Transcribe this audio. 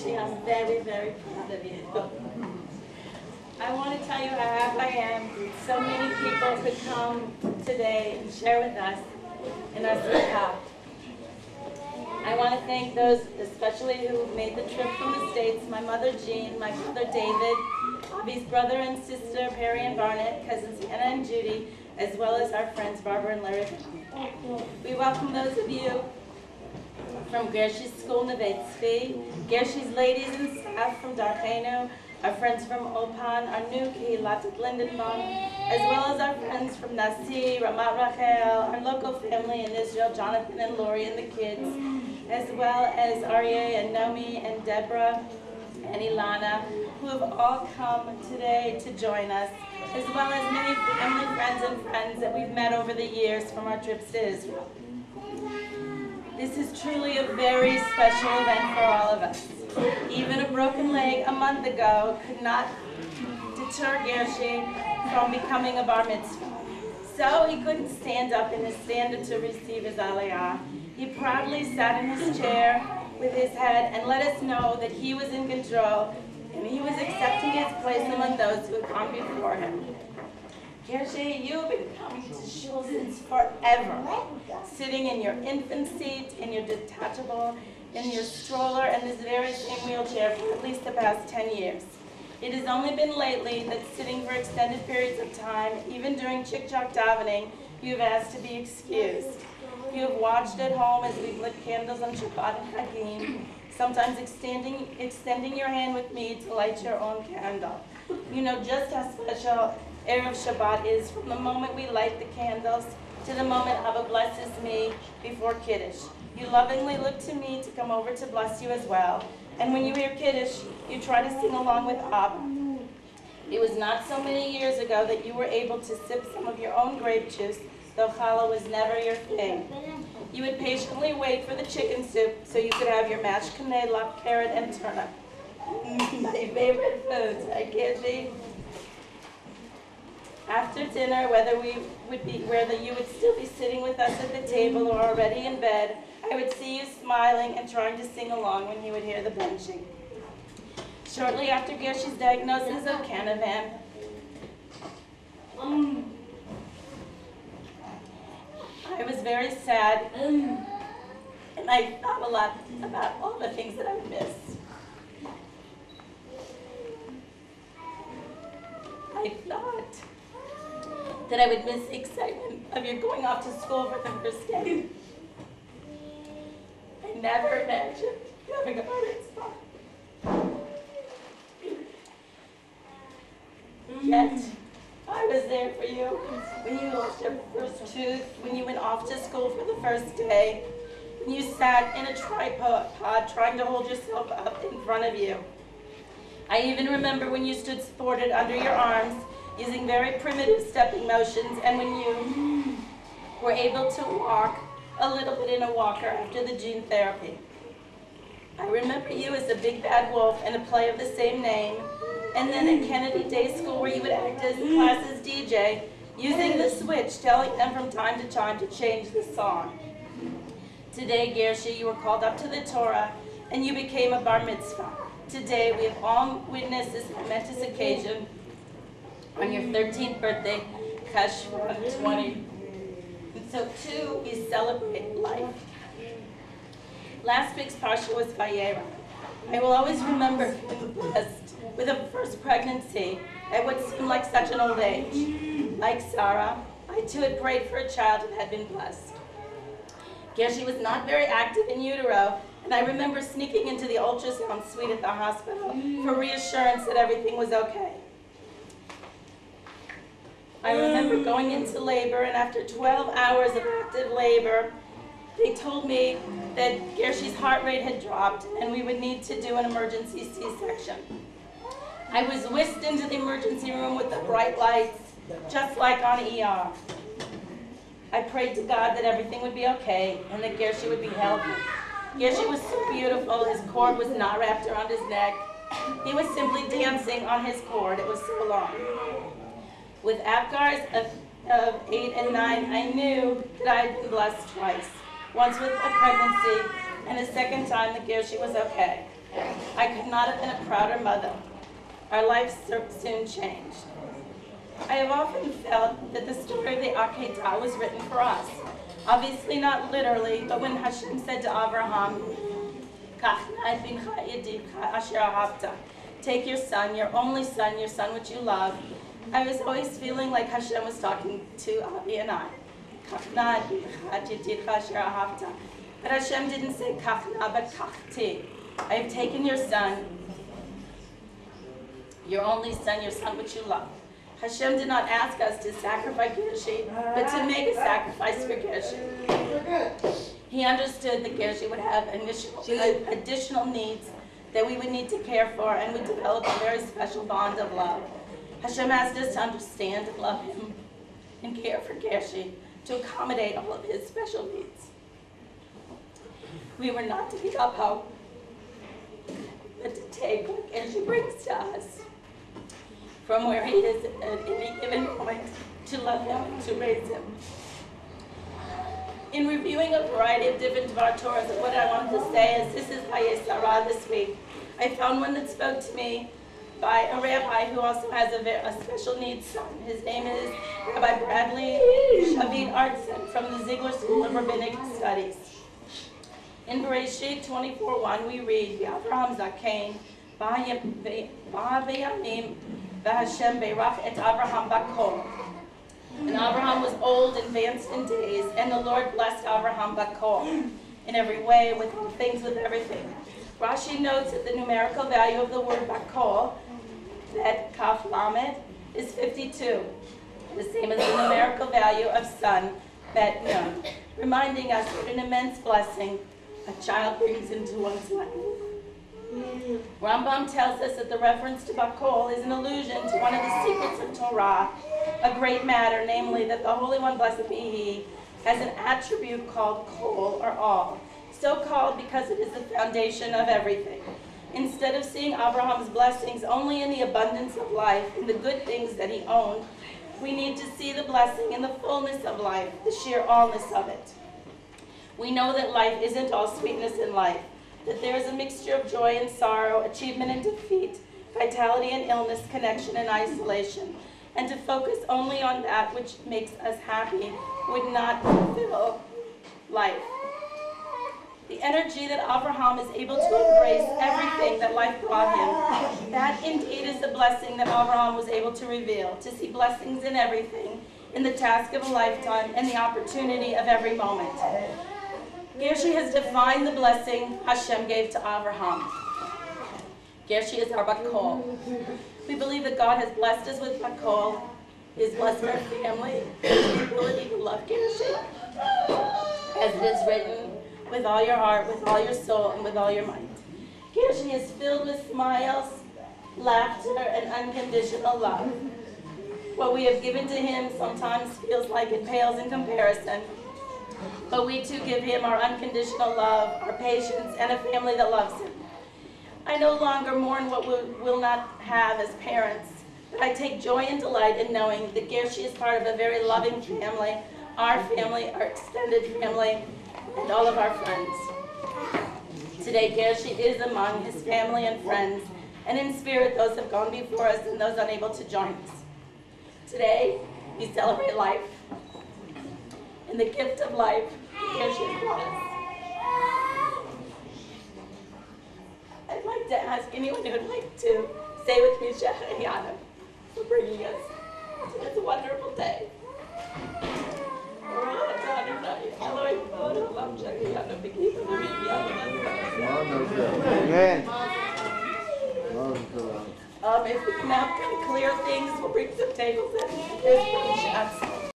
Gershie, I'm very, very proud of you. I want to tell you how happy I am so many people could come today and share with us in our simcha. I want to thank those especially who made the trip from the States, my mother Jean, my brother David, Bobby's brother and sister Perry and Barnett, cousins Anna and Judy, as well as our friends Barbara and Larry. We welcome those of you from Gershie's school Neve Tzvi, Gershie's ladies and staff from Darchenu, our friends from Opan, our new Kehilat at Lindenbaum, as well as our friends from Nasi, Ramat Rachel, our local family in Israel, Jonathan and Lori and the kids, as well as Aryeh and Nomi and Deborah and Ilana, who have all come today to join us, as well as many family friends and friends that we've met over the years from our trips to Israel. This is truly a very special event for all of us. Even a broken leg a month ago could not deter Gershie from becoming a bar mitzvah. So he couldn't stand up in his stand to receive his aliyah. He proudly sat in his chair with his head and let us know that he was in control and he was accepting his place among those who had gone before him. Gershie, you've been coming to shul since forever, sitting in your infant seat, in your detachable, in your stroller, and this very same wheelchair for at least the past 10 years. It has only been lately that sitting for extended periods of time, even during chik-chak davening, you have asked to be excused. You have watched at home as we lit candles on Shabbat and Chagim, sometimes extending your hand with me to light your own candle. You know just how special Erev Shabbat is from the moment we light the candles to the moment Abba blesses me before Kiddush. You lovingly look to me to come over to bless you as well. And when you hear Kiddush, you try to sing along with Abba. It was not so many years ago that you were able to sip some of your own grape juice, though challah was never your thing. You would patiently wait for the chicken soup so you could have your mashed canela, carrot, and turnip. My favorite foods, right, Gershie? After dinner, whether you would still be sitting with us at the table or already in bed, I would see you smiling and trying to sing along when you would hear the benching. Shortly after Gershie's diagnosis of Canavan, I was very sad, and I thought a lot about all the things that I missed. I thought that I would miss the excitement of your going off to school for the first day. I never imagined having a bar mitzvah. Yet, I was there for you when you lost your first tooth, when you went off to school for the first day, when you sat in a tripod trying to hold yourself up in front of you. I even remember when you stood supported under your arms, using very primitive stepping motions, and when you were able to walk a little bit in a walker after the gene therapy. I remember you as the big bad wolf in a play of the same name, and then at Kennedy Day School where you would act as the class's DJ, using the switch, telling them from time to time to change the song. Today, Gershie, you were called up to the Torah, and you became a bar mitzvah. Today, we have all witnessed this momentous occasion on your 13th birthday, Cheshvan 20. And so too, we celebrate life. Last week's parsha was Vayera. I will always remember being blessed with a first pregnancy at what seemed like such an old age. Like Sarah, I too had prayed for a child and had been blessed. Gershie was not very active in utero, and I remember sneaking into the ultrasound suite at the hospital for reassurance that everything was okay. I remember going into labor, and after 12 hours of active labor, they told me that Gershie's heart rate had dropped and we would need to do an emergency C-section. I was whisked into the emergency room with the bright lights, just like on ER. I prayed to God that everything would be okay and that Gershie would be healthy. Gershie was so beautiful, his cord was not wrapped around his neck. He was simply dancing on his cord, it was so long. With Apgars of 8 and 9, I knew that I had been blessed twice. Once with a pregnancy, and a second time that Gershie was okay. I could not have been a prouder mother. Our lives soon changed. I have often felt that the story of the Akedah was written for us. Obviously not literally, but when Hashem said to Abraham, take your son, your only son, your son which you love, I was always feeling like Hashem was talking to Avi and I. But Hashem didn't say kachna, but kachti. I have taken your son, your only son, your son which you love. Hashem did not ask us to sacrifice Gershie, but to make a sacrifice for Gershie. He understood that Gershie would have additional needs that we would need to care for and would develop a very special bond of love. Hashem asked us to understand and love him and care for Gershie to accommodate all of his special needs. We were not to give up hope, but to take what Gershie brings to us from where he is at any given moment, to love him and to raise him. In reviewing a variety of different Dvar Torahs, what I wanted to say is this is Hayesara this week. I found one that spoke to me by a rabbi who also has a special needs son. His name is Rabbi Bradley Shavit Artson from the Ziegler School of Rabbinic Studies. In Bereshit 24:1 we read, Avraham Zakein, Ba'avayamim, V'Hashem Beirach et Avraham Bakol. And Abraham was old, advanced in days, and the Lord blessed Abraham Bakol in every way, with all things, with everything. Rashi notes that the numerical value of the word Bakol, that Kaf Lamed, is 52, the same as the numerical value of son, Bet Nun, reminding us what an immense blessing a child brings into one's life. Rambam tells us that the reference to Bakol is an allusion to one of the secrets of Torah, a great matter, namely that the Holy One, blessed be He, has an attribute called Kol, or all, so called because it is the foundation of everything. Instead of seeing Abraham's blessings only in the abundance of life, in the good things that he owned, we need to see the blessing in the fullness of life, the sheer allness of it. We know that life isn't all sweetness in life, that there is a mixture of joy and sorrow, achievement and defeat, vitality and illness, connection and isolation. And to focus only on that which makes us happy would not fulfill life. The energy that Abraham is able to embrace everything that life brought him, that indeed is the blessing that Abraham was able to reveal, to see blessings in everything, in the task of a lifetime, and the opportunity of every moment. Gershie has defined the blessing Hashem gave to Abraham. Gershie is our Bakol. We believe that God has blessed us with Bakol. He has blessed our family with the ability to love Gershie. As it is written, with all your heart, with all your soul, and with all your might. Gershie is filled with smiles, laughter, and unconditional love. What we have given to him sometimes feels like it pales in comparison, but we too give him our unconditional love, our patience, and a family that loves him. I no longer mourn what we will not have as parents, but I take joy and delight in knowing that Gershie is part of a very loving family, our extended family, and all of our friends. Today, Gershie is among his family and friends, and in spirit, those have gone before us and those unable to join us. Today, we celebrate life, and the gift of life Gershie has brought us. I'd like to ask anyone who would like to say with me, Shehecheyanu, for bringing us to this wonderful day. Amen. If we can now kind of clear things, we'll bring some tables in. There's some shots.